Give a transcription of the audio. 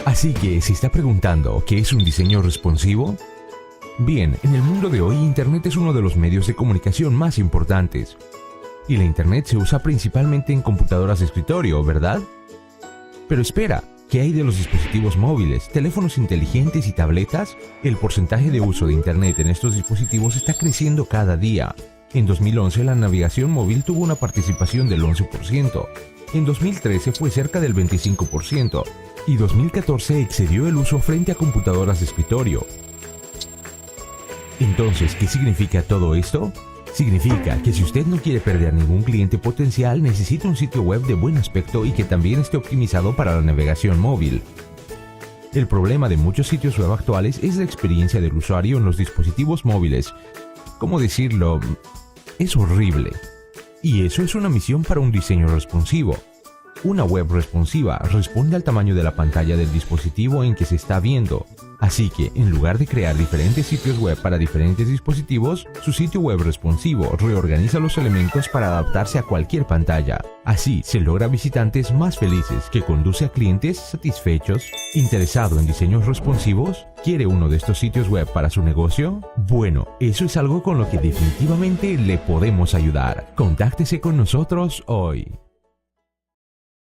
Así que, ¿se está preguntando qué es un diseño responsivo? Bien, en el mundo de hoy, Internet es uno de los medios de comunicación más importantes. Y la Internet se usa principalmente en computadoras de escritorio, ¿verdad? Pero espera, ¿qué hay de los dispositivos móviles, teléfonos inteligentes y tabletas? El porcentaje de uso de Internet en estos dispositivos está creciendo cada día. En 2011 la navegación móvil tuvo una participación del 11%, en 2013 fue cerca del 25% y 2014 excedió el uso frente a computadoras de escritorio. Entonces, ¿qué significa todo esto? Significa que si usted no quiere perder ningún cliente potencial, necesita un sitio web de buen aspecto y que también esté optimizado para la navegación móvil. El problema de muchos sitios web actuales es la experiencia del usuario en los dispositivos móviles. ¿Cómo decirlo? Es horrible. Y eso es una misión para un diseño responsivo. Una web responsiva responde al tamaño de la pantalla del dispositivo en que se está viendo. Así que, en lugar de crear diferentes sitios web para diferentes dispositivos, su sitio web responsivo reorganiza los elementos para adaptarse a cualquier pantalla. Así, se logra visitantes más felices, que conduce a clientes satisfechos. ¿Interesado en diseños responsivos? ¿Quiere uno de estos sitios web para su negocio? Bueno, eso es algo con lo que definitivamente le podemos ayudar. Contáctese con nosotros hoy.